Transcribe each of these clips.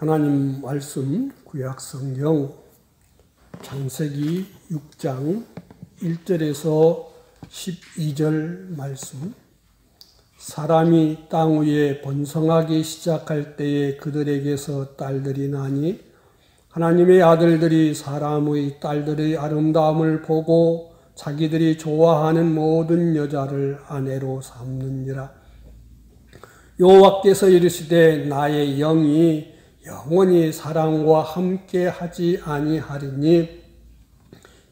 하나님 말씀 구약성경 창세기 6장 1절에서 12절 말씀. 사람이 땅 위에 번성하기 시작할 때에 그들에게서 딸들이 나니 하나님의 아들들이 사람의 딸들의 아름다움을 보고 자기들이 좋아하는 모든 여자를 아내로 삼느니라. 여호와께서 이르시되 나의 영이 영원히 사람과 함께 하지 아니하리니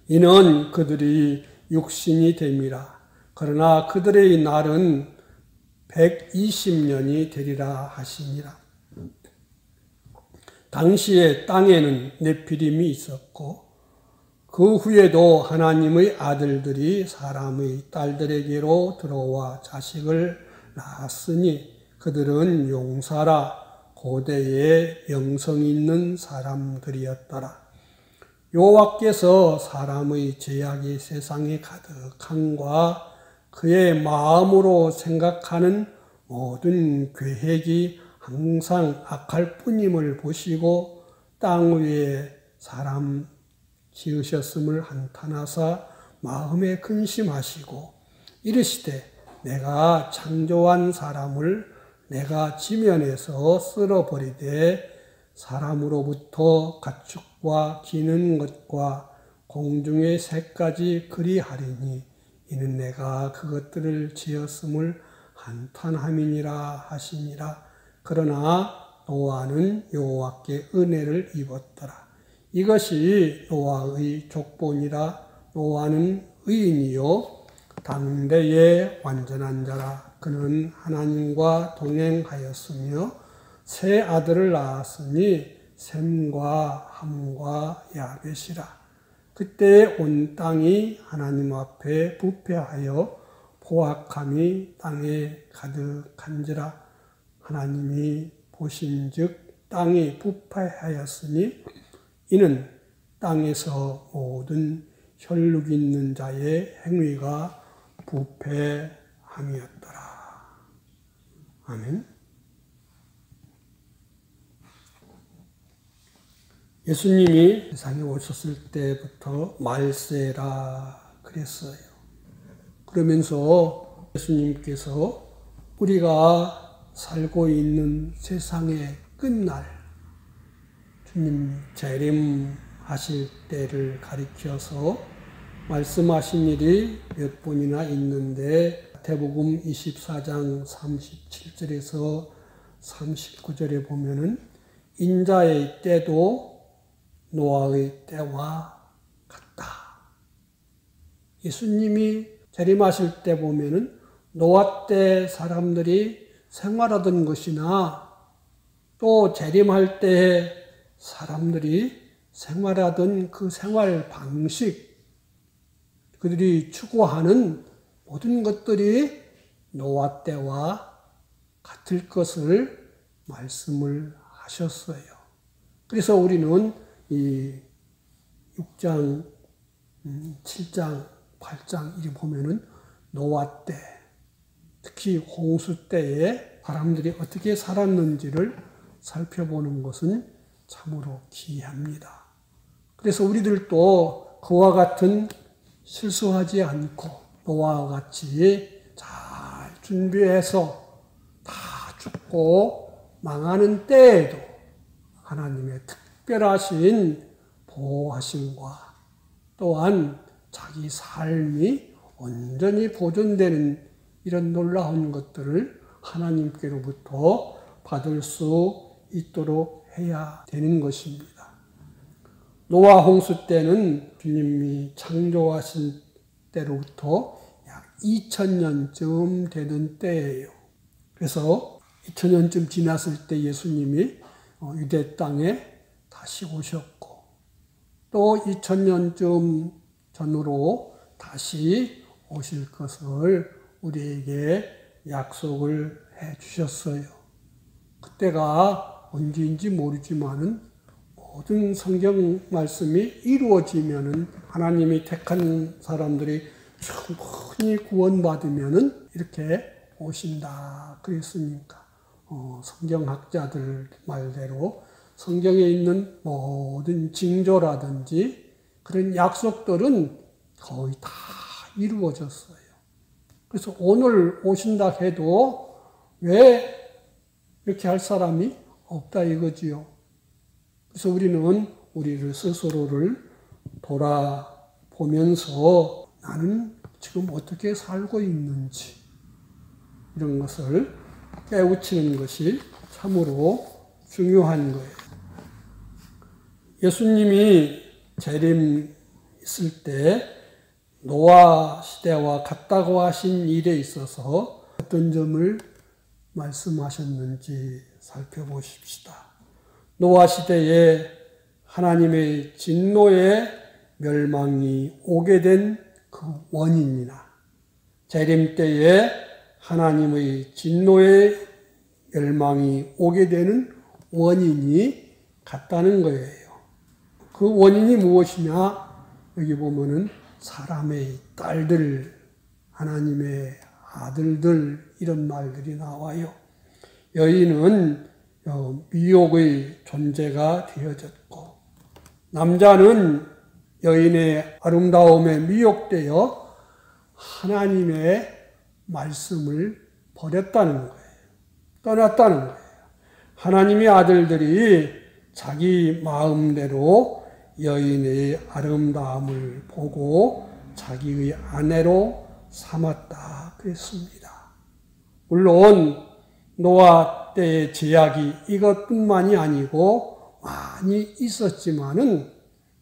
이는 그들이 육신이 됨이라. 그러나 그들의 날은 120년이 되리라 하시니라. 당시에 땅에는 네피림이 있었고 그 후에도 하나님의 아들들이 사람의 딸들에게로 들어와 자식을 낳았으니 그들은 용사라 고대의 명성 있는 사람들이었더라. 여호와께서 사람의 죄악이 세상에 가득함과 그의 마음으로 생각하는 모든 계획이 항상 악할 뿐임을 보시고 땅 위에 사람 지으셨음을 한탄하사 마음에 근심하시고 이르시되 내가 창조한 사람을 내가 지면에서 쓸어버리되 사람으로부터 가축과 기는 것과 공중의 새까지 그리하리니 이는 내가 그것들을 지었음을 한탄함이니라 하시니라. 그러나 노아는 여호와께 은혜를 입었더라. 이것이 노아의 족본이라. 노아는 의인이요 당대의 완전한 자라. 그는 하나님과 동행하였으며 세 아들을 낳았으니 셈과 함과 야벳이라. 그때 온 땅이 하나님 앞에 부패하여 포악함이 땅에 가득한지라. 하나님이 보신즉 땅이 부패하였으니 이는 땅에서 모든 혈육 있는 자의 행위가 부패함이었더라. 아멘. 예수님이 세상에 오셨을 때부터 말세라 그랬어요. 그러면서 예수님께서 우리가 살고 있는 세상의 끝날, 주님 재림하실 때를 가리켜서 말씀하신 일이 몇 번이나 있는데 마태복음 24장 37절에서 39절에 보면은 인자의 때도 노아의 때와 같다. 예수님이 재림하실 때 보면은 노아 때 사람들이 생활하던 것이나 또 재림할 때 사람들이 생활하던 그 생활 방식, 그들이 추구하는 모든 것들이 노아 때와 같을 것을 말씀을 하셨어요. 그래서 우리는 이 6장, 7장, 8장 이렇게 보면은 노아 때, 특히 홍수 때에 사람들이 어떻게 살았는지를 살펴보는 것은 참으로 귀합니다. 그래서 우리들도 그와 같은 실수하지 않고 노아와 같이 잘 준비해서 다 죽고 망하는 때에도 하나님의 특별하신 보호하심과 또한 자기 삶이 온전히 보존되는 이런 놀라운 것들을 하나님께로부터 받을 수 있도록 해야 되는 것입니다. 노아 홍수 때는 주님이 창조하신 때로부터 약 2000년쯤 되는 때예요. 그래서 2000년쯤 지났을 때 예수님이 유대 땅에 다시 오셨고 또 2000년쯤 전으로 다시 오실 것을 우리에게 약속을 해 주셨어요. 그때가 언제인지 모르지만은 모든 성경 말씀이 이루어지면은 하나님이 택한 사람들이 충분히 구원받으면은 이렇게 오신다 그랬으니까 성경학자들 말대로 성경에 있는 모든 징조라든지 그런 약속들은 거의 다 이루어졌어요. 그래서 오늘 오신다 해도 왜 이렇게 할 사람이 없다 이거지요. 그래서 우리는 우리를 스스로를 돌아보면서 나는 지금 어떻게 살고 있는지 이런 것을 깨우치는 것이 참으로 중요한 거예요. 예수님이 재림 있을 때 노아 시대와 같다고 하신 일에 있어서 어떤 점을 말씀하셨는지 살펴보십시다. 노아 시대에 하나님의 진노의 멸망이 오게 된 그 원인이나 재림 때에 하나님의 진노의 멸망이 오게 되는 원인이 같다는 거예요. 그 원인이 무엇이냐? 여기 보면은 사람의 딸들, 하나님의 아들들 이런 말들이 나와요. 여인은 미혹의 존재가 되어졌고 남자는 여인의 아름다움에 미혹되어 하나님의 말씀을 버렸다는 거예요. 떠났다는 거예요. 하나님의 아들들이 자기 마음대로 여인의 아름다움을 보고 자기의 아내로 삼았다 그랬습니다. 물론 노아 때의 제약이 이것뿐만이 아니고 많이 있었지만은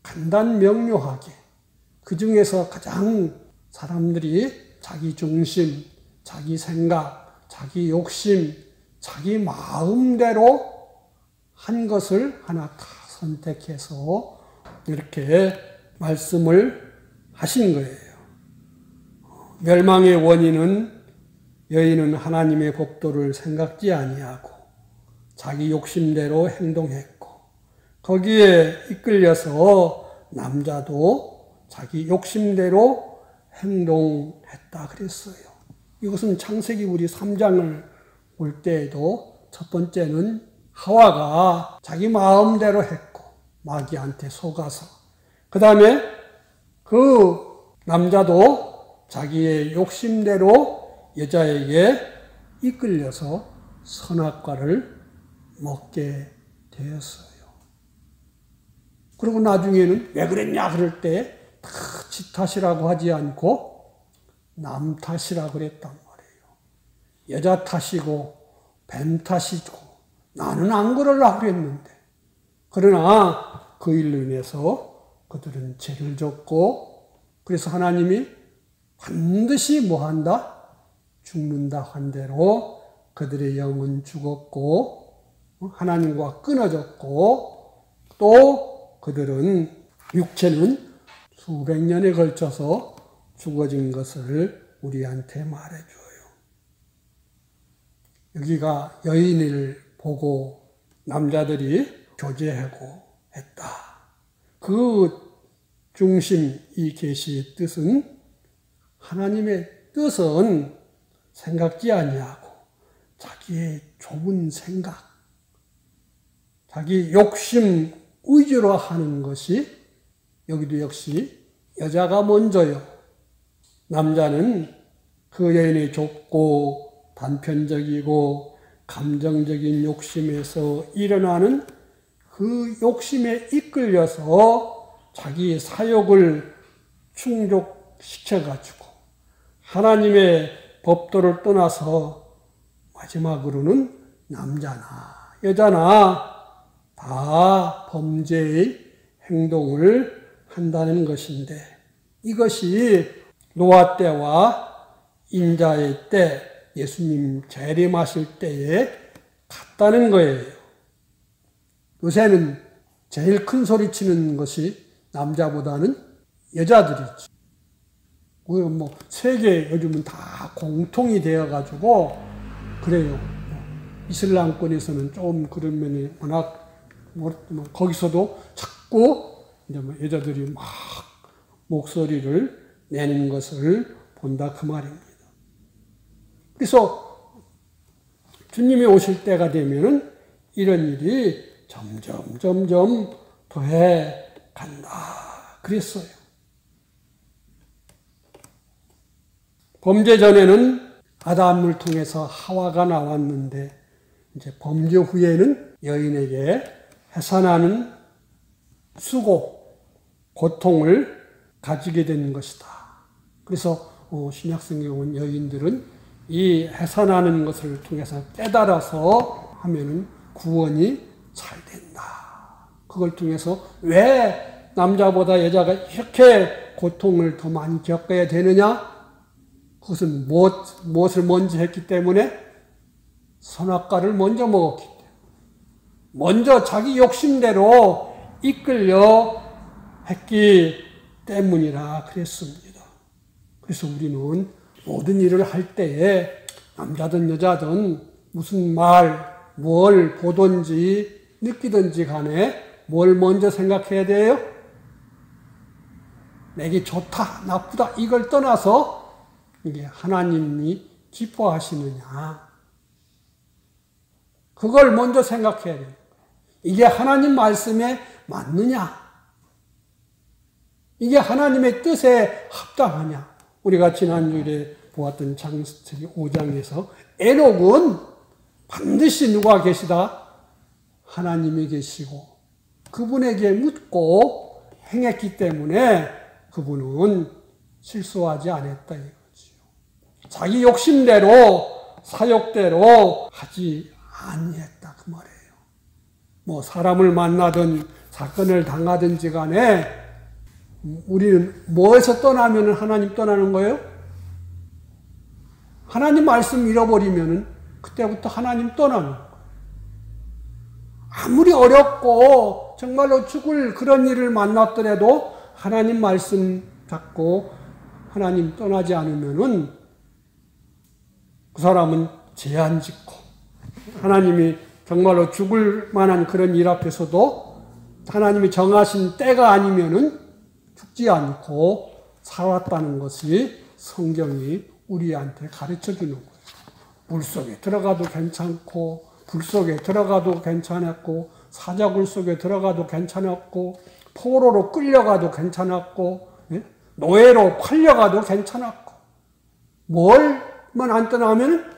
간단명료하게 그 중에서 가장 사람들이 자기 중심, 자기 생각, 자기 욕심, 자기 마음대로 한 것을 하나 다 선택해서 이렇게 말씀을 하신 거예요. 멸망의 원인은 여인은 하나님의 법도를 생각지 아니하고 자기 욕심대로 행동했고 거기에 이끌려서 남자도 자기 욕심대로 행동했다 그랬어요. 이것은 창세기 우리 3장을 볼 때에도 첫 번째는 하와가 자기 마음대로 했고 마귀한테 속아서 그 다음에 그 남자도 자기의 욕심대로 여자에게 이끌려서 선악과를 먹게 되었어요. 그리고 나중에는 왜 그랬냐 그럴 때 다 지 탓이라고 하지 않고 남 탓이라고 그랬단 말이에요. 여자 탓이고 뱀 탓이고 나는 안 그러려고 그랬는데 그러나 그 일로 인해서 그들은 죄를 졌고 그래서 하나님이 반드시 뭐한다? 죽는다 한 대로 그들의 영은 죽었고 하나님과 끊어졌고 또 그들은 육체는 수백 년에 걸쳐서 죽어진 것을 우리한테 말해줘요. 여기가 여인을 보고 남자들이 교제하고 했다. 그 중심 이 계시의 뜻은 하나님의 뜻은 생각지 아니하고 자기의 좁은 생각, 자기 욕심 의지로 하는 것이 여기도 역시 여자가 먼저요. 남자는 그 여인의 좁고 단편적이고 감정적인 욕심에서 일어나는 그 욕심에 이끌려서 자기의 사욕을 충족시켜가지고 하나님의 법도를 떠나서 마지막으로는 남자나 여자나 다 범죄의 행동을 한다는 것인데 이것이 노아 때와 인자의 때 예수님 재림하실 때에 같다는 거예요. 요새는 제일 큰 소리 치는 것이 남자보다는 여자들이지. 뭐 세계 요즘은 다 공통이 되어가지고 그래요. 이슬람권에서는 좀 그런 면이 워낙 거기서도 자꾸 이제 여자들이 막 목소리를 내는 것을 본다 그 말입니다. 그래서 주님이 오실 때가 되면은 이런 일이 점점 더해 간다 그랬어요. 범죄 전에는 아담을 통해서 하와가 나왔는데 이제 범죄 후에는 여인에게 해산하는 수고, 고통을 가지게 되는 것이다. 그래서 신약 성경은 여인들은 이 해산하는 것을 통해서 깨달아서 하면은 구원이 잘 된다. 그걸 통해서 왜 남자보다 여자가 이렇게 고통을 더 많이 겪어야 되느냐? 그것은 무엇을 먼저 했기 때문에? 선악과를 먼저 먹었기 때문에. 먼저 자기 욕심대로 이끌려 했기 때문이라 그랬습니다. 그래서 우리는 모든 일을 할 때에 남자든 여자든 무슨 말, 뭘 보든지 느끼든지 간에 뭘 먼저 생각해야 돼요? 내게 좋다, 나쁘다 이걸 떠나서 이게 하나님이 기뻐하시느냐 그걸 먼저 생각해야 돼요. 이게 하나님 말씀에 맞느냐? 이게 하나님의 뜻에 합당하냐? 우리가 지난주에 보았던 창세기 5장에서 에녹은 반드시 누가 계시다? 하나님이 계시고 그분에게 묻고 행했기 때문에 그분은 실수하지 않았다 이거지요. 자기 욕심대로 사욕대로 하지 아니했다 그 말이에요. 뭐 사람을 만나든 사건을 당하든지 간에 우리는 뭐에서 떠나면 하나님 떠나는 거예요? 하나님 말씀 잃어버리면 그때부터 하나님 떠나는 거예요. 아무리 어렵고 정말로 죽을 그런 일을 만났더라도 하나님 말씀 잡고 하나님 떠나지 않으면은 그 사람은 죄안 짓고 하나님이 정말로 죽을 만한 그런 일 앞에서도 하나님이 정하신 때가 아니면은 죽지 않고 살았다는 것이 성경이 우리한테 가르쳐 주는 거예요. 물 속에 들어가도 괜찮고 불 속에 들어가도 괜찮았고 사자굴 속에 들어가도 괜찮았고 포로로 끌려가도 괜찮았고 노예로 팔려가도 괜찮았고 뭘만 안 떠나면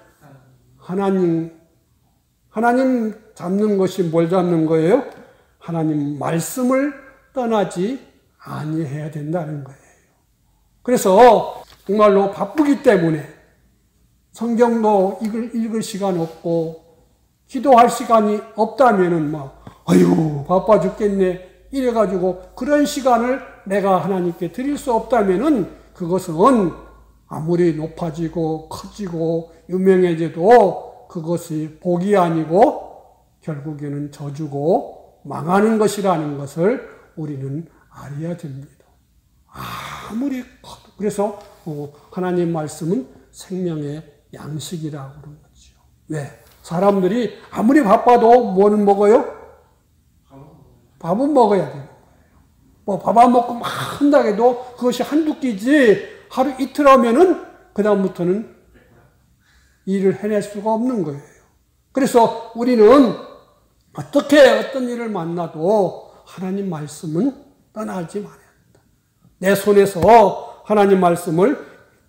하나님 잡는 것이 뭘 잡는 거예요? 하나님 말씀을 떠나지 아니해야 된다는 거예요. 그래서 정말로 바쁘기 때문에 성경도 읽을 시간 없고 기도할 시간이 없다면은 아유 바빠 죽겠네 이래가지고 그런 시간을 내가 하나님께 드릴 수 없다면은 그것은 아무리 높아지고 커지고 유명해져도 그것이 복이 아니고 결국에는 저주고 망하는 것이라는 것을 우리는 알아야 됩니다. 아무리 커도 그래서 하나님 말씀은 생명의 양식이라고 그런 거죠. 왜? 사람들이 아무리 바빠도 뭐는 먹어요? 밥은 먹어야 돼요. 뭐 밥 안 먹고 막 한다 해도 그것이 한두 끼지 하루 이틀 하면은 그다음부터는 일을 해낼 수가 없는 거예요. 그래서 우리는 어떤 일을 만나도 하나님 말씀은 떠나지 말아야 한다. 내 손에서 하나님 말씀을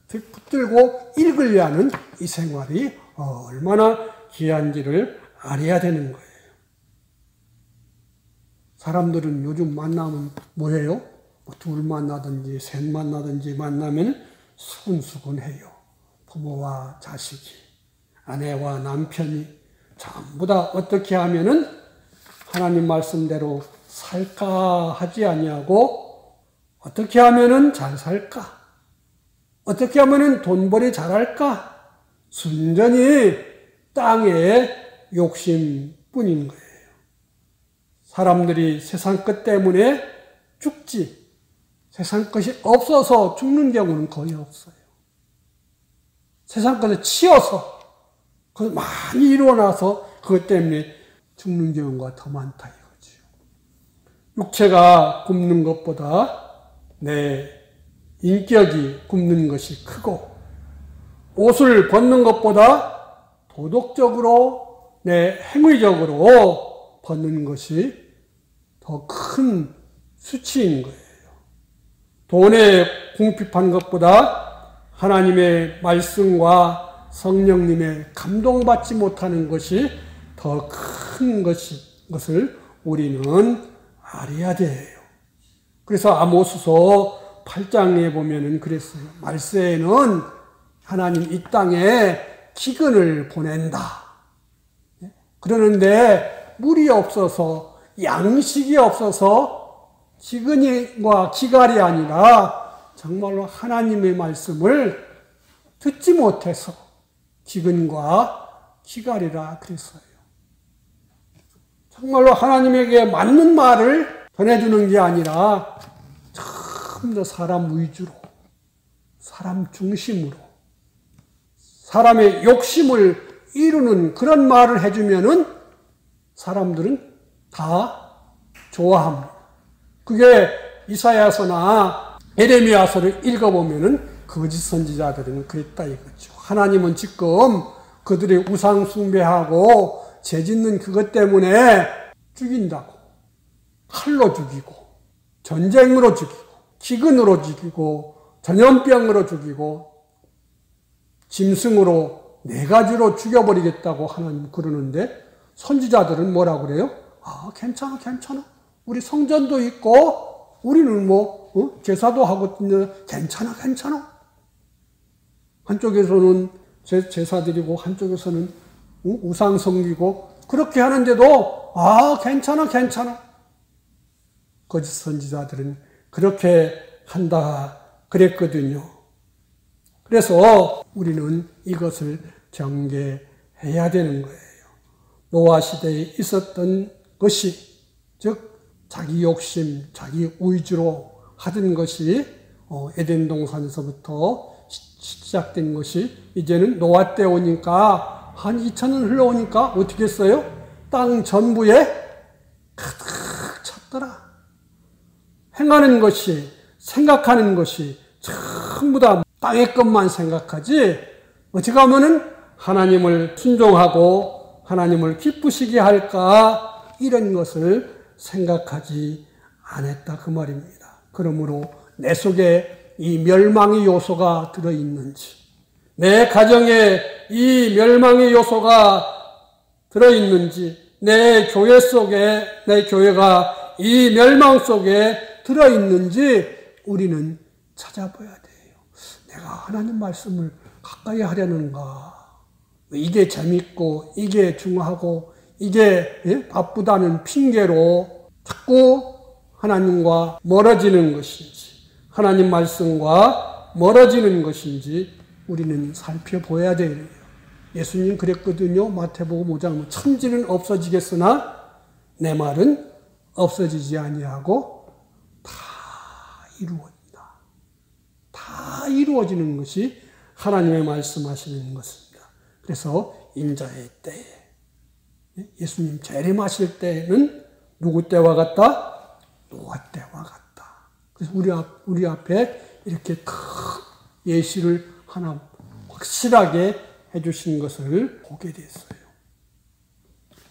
붙들고 읽으려 하는 이 생활이 얼마나 귀한지를 알아야 되는 거예요. 사람들은 요즘 만나면 뭐예요? 둘 만나든지 셋 만나든지 만나면 수근수근해요. 부모와 자식이, 아내와 남편이 전부 다 어떻게 하면은 하나님 말씀대로 살까 하지 아니하고 어떻게 하면은 잘 살까? 어떻게 하면은 돈벌이 잘할까? 순전히 땅의 욕심뿐인 거예요. 사람들이 세상 것 때문에 죽지 세상 것이 없어서 죽는 경우는 거의 없어요. 세상 것을 치어서 그걸 많이 이루어놔서 그것 때문에 죽는 경우가 더 많다 이거죠. 육체가 굶는 것보다 내 인격이 굶는 것이 크고 옷을 벗는 것보다 도덕적으로 내 행위적으로 벗는 것이 더 큰 수치인 거예요. 돈에 궁핍한 것보다 하나님의 말씀과 성령님의 감동받지 못하는 것이 더 큰 것을 우리는 알아야 돼요. 그래서 아모스서 8장에 보면은 그랬어요. 말세에는 하나님 이 땅에 기근을 보낸다. 그러는데 물이 없어서 양식이 없어서 기근과 기갈이 아니라 정말로 하나님의 말씀을 듣지 못해서 기근과 기갈이라 그랬어요. 정말로 하나님에게 맞는 말을 전해주는 게 아니라 참 더 사람 위주로, 사람 중심으로, 사람의 욕심을 이루는 그런 말을 해주면은 사람들은 다 좋아합니다. 그게 이사야서나 에레미야서를 읽어보면은 거짓 선지자들은 그랬다 이거죠. 하나님은 지금 그들의 우상 숭배하고 죄 짓는 그것 때문에 죽인다고. 칼로 죽이고, 전쟁으로 죽이고, 기근으로 죽이고, 전염병으로 죽이고, 짐승으로 4가지로 죽여버리겠다고 하나님 그러는데 선지자들은 뭐라고 그래요? 아, 괜찮아. 우리 성전도 있고, 우리는 제사도 하고, 괜찮아. 한쪽에서는 제사 드리고, 한쪽에서는 우상 섬기고, 그렇게 하는데도, 아, 괜찮아. 거짓 선지자들은 그렇게 한다 그랬거든요. 그래서 우리는 이것을 경계해야 되는 거예요. 노아 시대에 있었던 것이, 즉 자기 욕심, 자기 위주로 하던 것이 에덴 동산에서부터 시작된 것이 이제는 노아 때 오니까 한 2000년 흘러오니까 어떻게 했어요? 땅 전부에 가득 찼더라. 행하는 것이, 생각하는 것이 전부 다 땅의 것만 생각하지, 어떻게 하면은 하나님을 순종하고 하나님을 기쁘시게 할까, 이런 것을 생각하지 않았다 그 말입니다. 그러므로 내 속에 이 멸망의 요소가 들어있는지, 내 가정에 이 멸망의 요소가 들어있는지, 내 교회 속에, 내 교회가 이 멸망 속에 들어있는지 우리는 찾아봐야 돼요. 내가 하나님 말씀을 가까이 하려는가? 이게 재밌고, 이게 중요하고, 이게 바쁘다는 핑계로 자꾸 하나님과 멀어지는 것인지, 하나님 말씀과 멀어지는 것인지 우리는 살펴봐야 돼요. 예수님 그랬거든요. 마태복음 5장, 천지는 없어지겠으나 내 말은 없어지지 아니하고 다 이루어진다. 다 이루어지는 것이 하나님의 말씀하시는 것입니다. 그래서 인자의 때에, 예수님 재림하실 때는 누구 때와 같다? 노아 때와 같다. 그래서 우리 앞에 이렇게 큰 예시를 하나 확실하게 해주신 것을 보게 됐어요.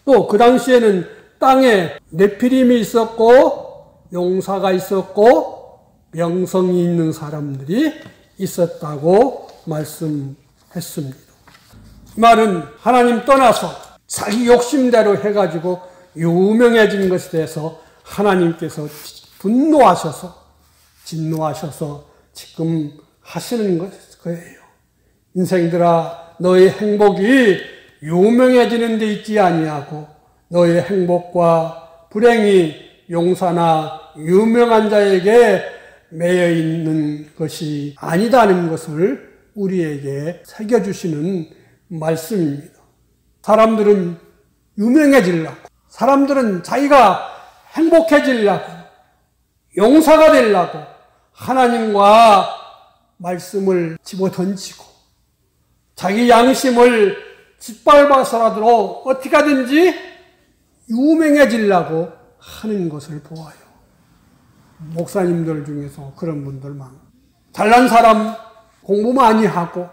또 그 당시에는 땅에 네피림이 있었고, 용사가 있었고, 명성이 있는 사람들이 있었다고 말씀했습니다. 이 말은 하나님 떠나서 자기 욕심대로 해가지고 유명해진 것에 대해서 하나님께서 진노하셔서 지금 하시는 거예요. 인생들아, 너의 행복이 유명해지는 데 있지 아니하고 너의 행복과 불행이 용사나 유명한 자에게 매여 있는 것이 아니다는 것을 우리에게 새겨주시는 말씀입니다. 사람들은 유명해지려고, 사람들은 자기가 행복해지려고, 용사가 되려고 하나님과 말씀을 집어던지고 자기 양심을 짓밟아서라도 어떻게 하든지 유명해지려고 하는 것을 보아요. 목사님들 중에서 그런 분들 많아요. 잘난 사람, 공부 많이 하고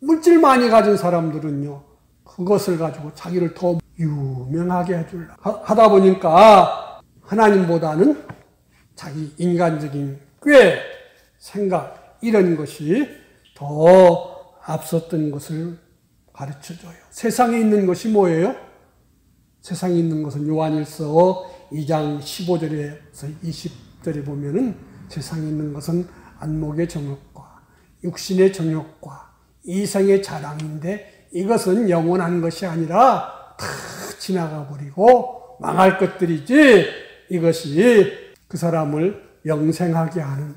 물질 많이 가진 사람들은요, 그것을 가지고 자기를 더 유명하게 해주려 하다 보니까 하나님보다는 자기 인간적인 꾀, 생각 이런 것이 더 앞섰던 것을 가르쳐줘요. 세상에 있는 것이 뭐예요? 세상에 있는 것은 요한일서 2장 15절에서 20절에 보면은 세상에 있는 것은 안목의 정욕과 육신의 정욕과 이생의 자랑인데 이것은 영원한 것이 아니라 다 지나가 버리고 망할 것들이지 이것이 그 사람을 영생하게 하는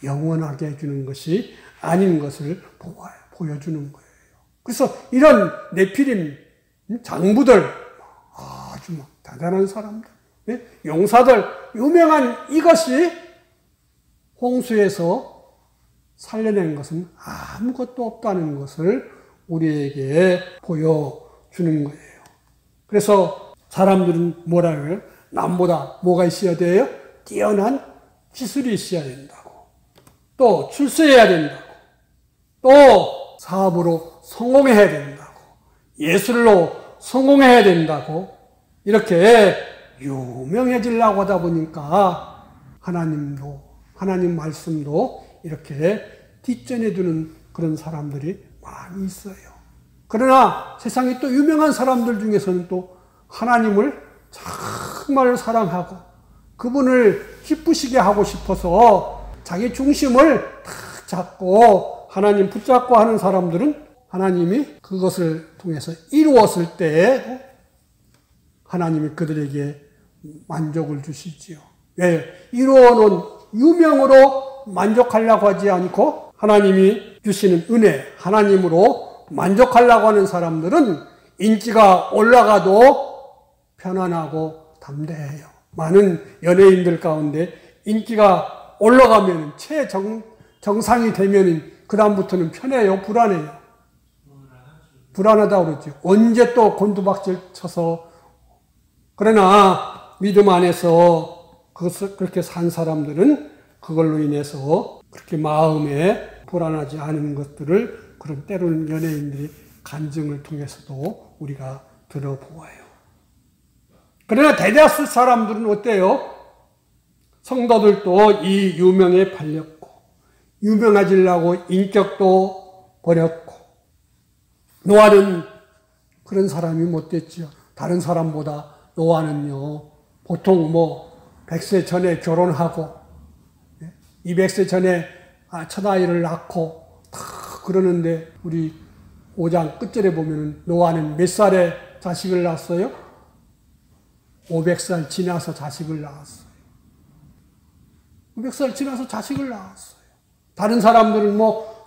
영원하게 해주는 것이 아닌 것을 보여주는 거예요. 그래서 이런 네피림 장부들 아주 대단한 사람들 용사들 유명한 이것이 홍수에서 살려낸 것은 아무것도 없다는 것을 우리에게 보여주는 거예요. 그래서 사람들은 뭐라고 해요? 남보다 뭐가 있어야 돼요? 뛰어난 기술이 있어야 된다고. 또 출세해야 된다고. 또 사업으로 성공해야 된다고. 예술로 성공해야 된다고. 이렇게 유명해지려고 하다 보니까 하나님 말씀도 이렇게 뒷전에 두는 그런 사람들이 많이 있어요. 그러나 세상에 또 유명한 사람들 중에서는 또 하나님을 정말 사랑하고 그분을 기쁘시게 하고 싶어서 자기 중심을 탁 잡고 하나님 붙잡고 하는 사람들은 하나님이 그것을 통해서 이루었을 때 하나님이 그들에게 만족을 주시지요. 왜? 이루어놓은 유명으로 만족하려고 하지 않고 하나님이 주시는 은혜, 하나님으로 만족하려고 하는 사람들은 인기가 올라가도 편안하고 담대해요. 많은 연예인들 가운데 인기가 올라가면 정상이 되면 그 다음부터는 편해요, 불안해요. 불안하다고 그러죠. 언제 또 곤두박질 쳐서. 그러나 믿음 안에서 그렇게 산 사람들은 그걸로 인해서 그렇게 마음에 불안하지 않은 것들을 그런 때로는 연예인들이 간증을 통해서도 우리가 들어보아요. 그러나 대다수 사람들은 어때요? 성도들도 이 유명에 팔렸고 유명해지려고 인격도 버렸고 노아는 그런 사람이 못 됐죠. 다른 사람보다 노아는요 보통 100세 전에 결혼하고 200세 전에 첫 아이를 낳고 다 그러는데 우리 5장 끝절에 보면 노아는 몇 살에 자식을 낳았어요? 500살 지나서 자식을 낳았어요. 500살 지나서 자식을 낳았어요. 다른 사람들은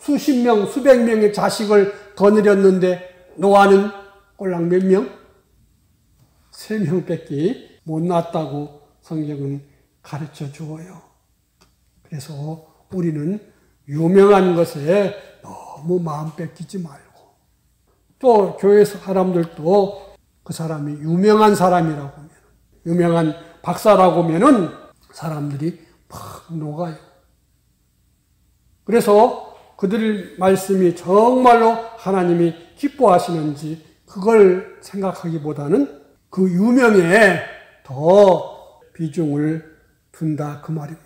수십 명, 수백 명의 자식을 거느렸는데 노아는 꼴랑 몇 명? 3명밖에 못 낳았다고 성경은 가르쳐 주어요. 그래서 우리는 유명한 것에 너무 마음 뺏기지 말고 또 교회 사람들도 그 사람이 유명한 사람이라고 하면 유명한 박사라고 하면은 사람들이 팍 녹아요. 그래서 그들 말씀이 정말로 하나님이 기뻐하시는지 그걸 생각하기보다는 그 유명에 더 비중을 둔다 그 말입니다.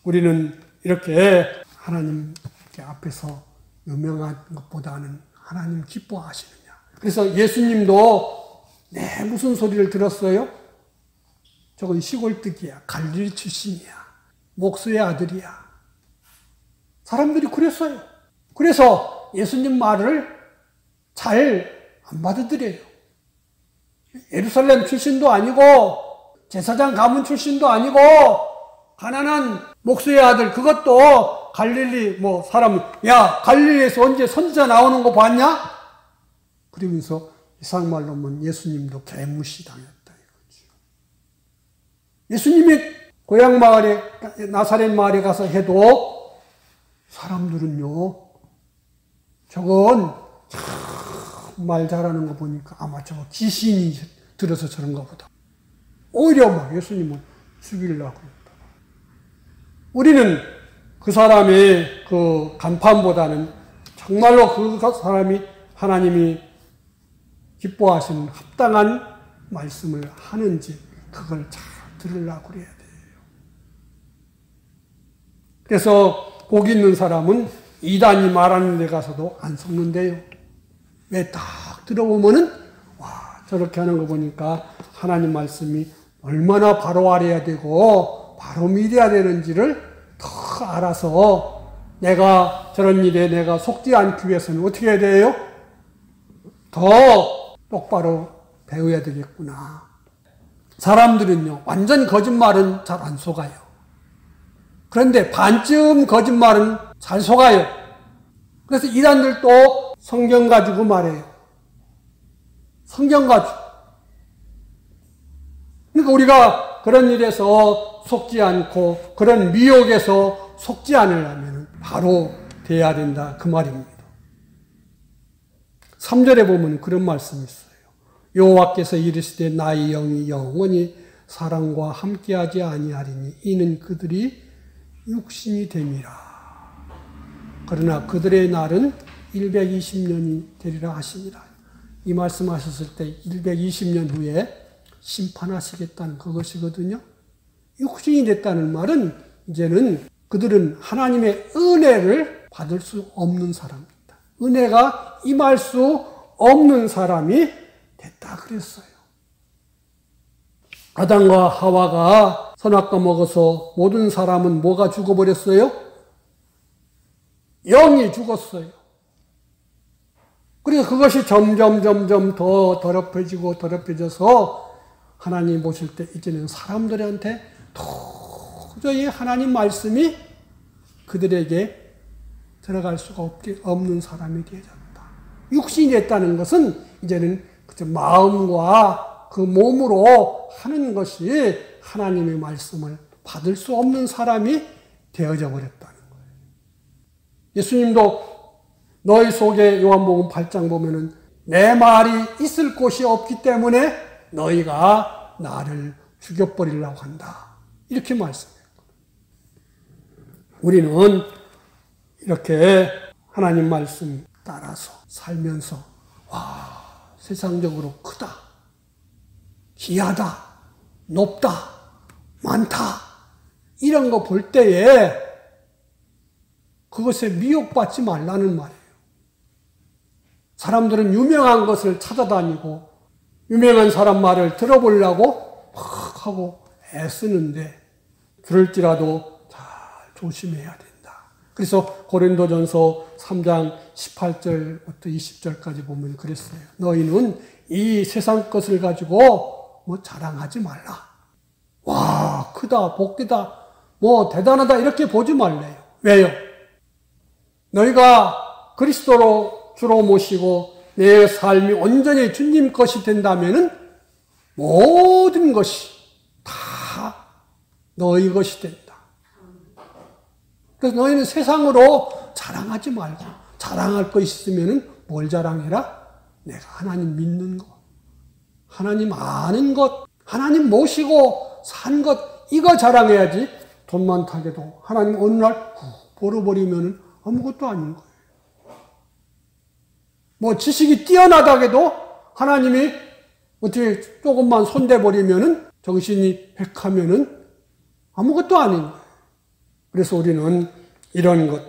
우리는 이렇게 하나님 앞에서 유명한 것보다는 하나님 기뻐하시느냐. 그래서 예수님도 무슨 소리를 들었어요? 저건 시골뜨기야. 갈릴리 출신이야. 목수의 아들이야. 사람들이 그랬어요. 그래서 예수님 말을 잘 안 받아들여요. 예루살렘 출신도 아니고 제사장 가문 출신도 아니고 가난한 목수의 아들 그것도 갈릴리 사람 야 갈릴리에서 언제 선지자 나오는 거 봤냐? 그러면서 이상말로 하면 예수님도 개무시당했다 이거죠. 예수님이 고향 마을에 나사렛 마을에 가서 해도 사람들은요 저건 말 잘하는 거 보니까 아마 저거 귀신이 들어서 저런가 보다. 오히려 예수님은 죽이려고 했다. 우리는 그 사람의 그 간판보다는 정말로 그 사람이 하나님이 기뻐하시는 합당한 말씀을 하는지 그걸 잘 들으려고 그래야 돼요. 그래서 복 있는 사람은 이단이 말하는 데 가서도 안 속는데요. 왜 딱 들어보면은 와 저렇게 하는 거 보니까 하나님 말씀이 얼마나 바로 알아야 되고 바로 믿어야 되는지를 더 알아서 내가 저런 일에 내가 속지 않기 위해서는 어떻게 해야 돼요? 더 똑바로 배워야 되겠구나. 사람들은요 완전 거짓말은 잘 안 속아요. 그런데 반쯤 거짓말은 잘 속아요. 그래서 이단들도 성경 가지고 말해요. 성경 가지고. 그러니까 우리가 그런 일에서 속지 않고 그런 미혹에서 속지 않으려면 바로 돼야 된다 그 말입니다. 3절에 보면 그런 말씀이 있어요. 여호와께서 이르시되 나의 영이 영원히 사람과 함께하지 아니하리니 이는 그들이 육신이 됨이라. 그러나 그들의 날은 120년이 되리라 하시니라. 이 말씀하셨을 때 120년 후에 심판하시겠다는 그것이거든요. 육신이 됐다는 말은 이제는 그들은 하나님의 은혜를 받을 수 없는 사람입니다. 은혜가 임할 수 없는 사람이 됐다 그랬어요. 아담과 하와가 선악과 먹어서 모든 사람은 뭐가 죽어버렸어요? 영이 죽었어요. 그래서 그것이 점점 더 더럽혀져서 하나님 보실 때 이제는 사람들한테 도저히 하나님 말씀이 그들에게 들어갈 수가 없는 사람이 되어졌다. 육신이 됐다는 것은 이제는 그저 마음과 그 몸으로 하는 것이 하나님의 말씀을 받을 수 없는 사람이 되어져 버렸다는 거예요. 예수님도 너희 속에 요한복음 8장 보면은 내 말이 있을 곳이 없기 때문에 너희가 나를 죽여버리려고 한다. 이렇게 말씀해요. 우리는 이렇게 하나님 말씀 따라서 살면서 와 세상적으로 크다, 귀하다, 높다, 많다 이런 거 볼 때에 그것에 미혹받지 말라는 말이에요. 사람들은 유명한 것을 찾아다니고 유명한 사람 말을 들어보려고 막 하고 애쓰는데 그럴지라도 잘 조심해야 된다. 그래서 고린도전서 3장 18절부터 20절까지 보면 그랬어요. 너희는 이 세상 것을 가지고 뭐 자랑하지 말라. 와 크다 복되다 뭐 대단하다 이렇게 보지 말래요. 왜요? 너희가 그리스도로 주로 모시고 내 삶이 온전히 주님 것이 된다면은 모든 것이 다 너희 것이 된다. 그래서 너희는 세상으로 자랑하지 말고 자랑할 거 있으면은 뭘 자랑해라? 내가 하나님 믿는 것, 하나님 아는 것, 하나님 모시고 산 것 이거 자랑해야지. 돈 많다게도 하나님 어느 날 벌어버리면은 아무것도 아닌 거예요. 뭐 지식이 뛰어나다게도 하나님이 어떻게 조금만 손대버리면은 정신이 백하면은 아무것도 아닌 거예요. 그래서 우리는 이런 것,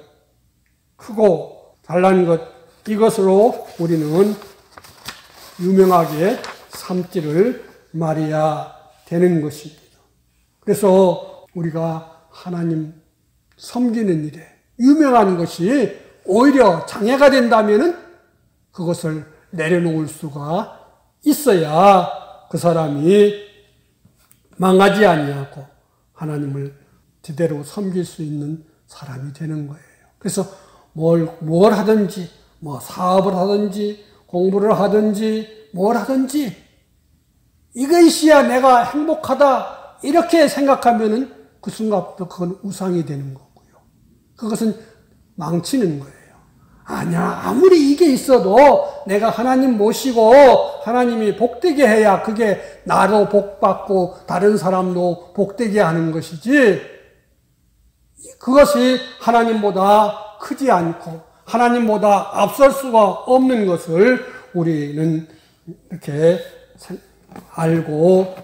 크고 잘난 것, 이것으로 우리는 유명하게 삼지를 말해야 되는 것입니다. 그래서 우리가 하나님 섬기는 일에 유명한 것이 오히려 장애가 된다면은 그것을 내려놓을 수가 있어야 그 사람이 망하지 아니하고 하나님을 제대로 섬길 수 있는 사람이 되는 거예요. 그래서 뭘 하든지, 뭐 사업을 하든지, 공부를 하든지, 뭘 하든지, 이것이야 내가 행복하다, 이렇게 생각하면은 그 순간부터 그건 우상이 되는 거고요. 그것은 망치는 거예요. 아니야, 아무리 이게 있어도 내가 하나님 모시고 하나님이 복되게 해야 그게 나도 복받고 다른 사람도 복되게 하는 것이지, 그것이 하나님보다 크지 않고 하나님보다 앞설 수가 없는 것을 우리는 이렇게 알고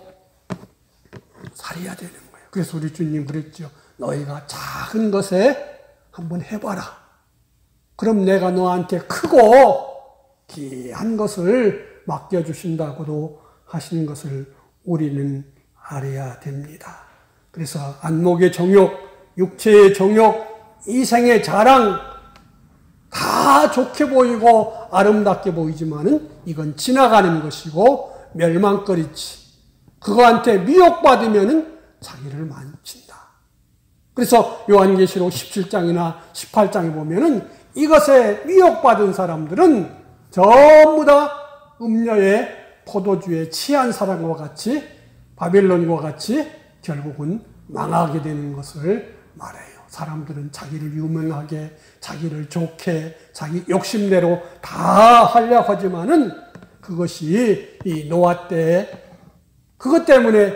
살아야 되는 거예요. 그래서 우리 주님 그랬죠. 너희가 작은 것에 한번 해봐라. 그럼 내가 너한테 크고 귀한 것을 맡겨주신다고도 하신 것을 우리는 알아야 됩니다. 그래서 안목의 정욕, 육체의 정욕, 이생의 자랑 다 좋게 보이고 아름답게 보이지만은 이건 지나가는 것이고 멸망거리지. 그거한테 미혹받으면은 자기를 망친다. 그래서 요한계시록 17장이나 18장에 보면은 이것에 미혹받은 사람들은 전부 다 음녀의 포도주에 취한 사람과 같이 바벨론과 같이 결국은 망하게 되는 것을 말해요. 사람들은 자기를 유명하게, 자기를 좋게, 자기 욕심대로 다 하려고 하지만은 그것이 이 노아 때 그것 때문에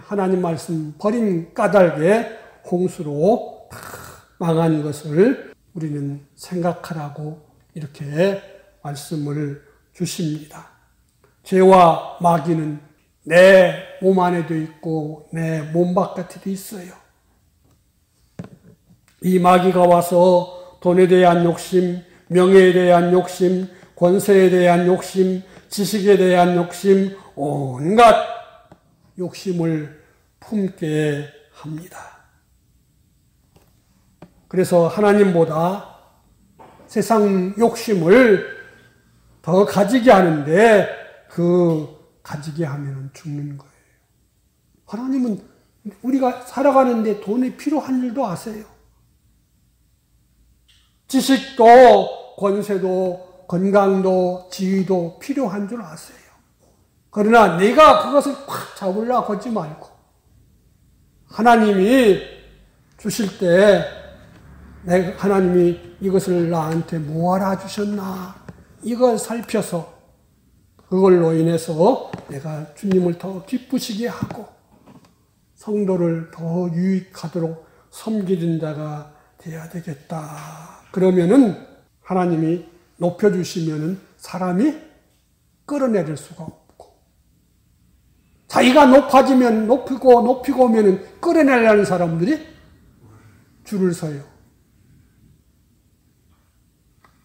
하나님 말씀 버린 까닭에 홍수로 다 망한 것을 우리는 생각하라고 이렇게 말씀을 주십니다. 죄와 마귀는 내 몸 안에도 있고 내 몸 바깥에도 있어요. 이 마귀가 와서 돈에 대한 욕심, 명예에 대한 욕심, 권세에 대한 욕심, 지식에 대한 욕심, 온갖 욕심을 품게 합니다. 그래서 하나님보다 세상 욕심을 더 가지게 하는데 그 가지게 하면 죽는 거예요. 하나님은 우리가 살아가는데 돈이 필요한 일도 아세요. 지식도 권세도 건강도 지위도 필요한 줄 아세요. 그러나 내가 그것을 꽉 잡으려고 하지 말고 하나님이 주실 때 하나님이 이것을 나한테 뭐하라 주셨나 이걸 살펴서 그걸로 인해서 내가 주님을 더 기쁘시게 하고 성도를 더 유익하도록 섬기는 자가 되어야 되겠다. 그러면은 하나님이 높여주시면은 사람이 끌어내릴 수가 없고 자기가 높아지면 높이고 오면은 끌어내려는 사람들이 줄을 서요.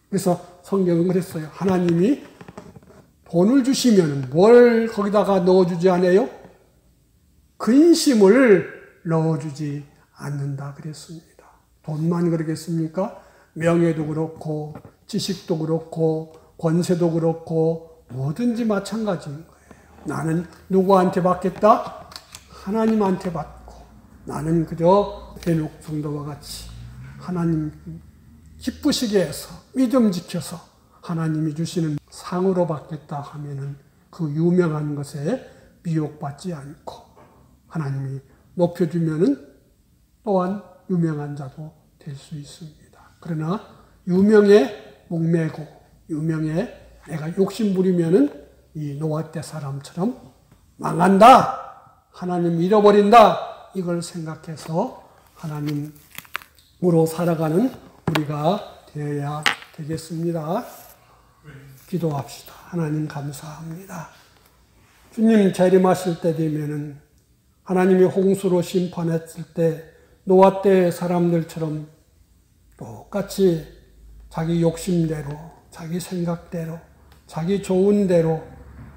그래서 성경은 그랬어요. 하나님이 돈을 주시면 뭘 거기다가 넣어주지 않아요? 근심을 넣어주지 않는다 그랬습니다. 돈만 그러겠습니까? 명예도 그렇고 지식도 그렇고 권세도 그렇고 뭐든지 마찬가지인 거예요. 나는 누구한테 받겠다? 하나님한테 받고 나는 그저 헤녹 성도와 같이 하나님 기쁘시게 해서 믿음 지켜서 하나님이 주시는 상으로 받겠다 하면은 그 유명한 것에 미혹받지 않고 하나님이 높여주면은 또한 유명한 자도 될 수 있습니다. 그러나 유명에 목매고 유명에 내가 욕심 부리면은 이 노아 때 사람처럼 망한다. 하나님 잃어버린다. 이걸 생각해서 하나님으로 살아가는 우리가 되어야 되겠습니다. 기도합시다. 하나님 감사합니다. 주님 재림하실 때 되면은 하나님이 홍수로 심판했을 때 노아 때 사람들처럼 똑같이 자기 욕심대로, 자기 생각대로, 자기 좋은 대로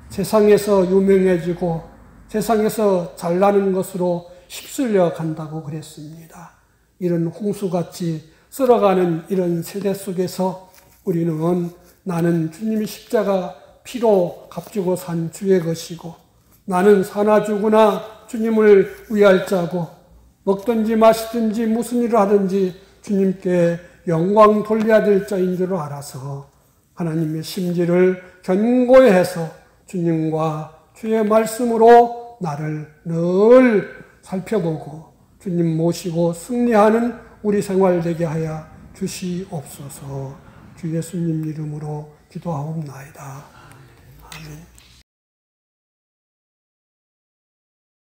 세상에서 유명해지고 세상에서 잘나는 것으로 휩쓸려 간다고 그랬습니다. 이런 홍수같이 쓸어가는 이런 세대 속에서 우리는 나는 주님이 십자가 피로 값주고 산 주의 것이고 나는 사나 죽으나 주님을 위할 자고 먹든지 마시든지 무슨 일을 하든지 주님께 영광 돌려야 될 자인 줄 알아서 하나님의 심지를 견고히 해서 주님과 주의 말씀으로 나를 늘 살펴보고 주님 모시고 승리하는 우리 생활 되게 하여 주시옵소서. 주 예수님 이름으로 기도하옵나이다. 아멘.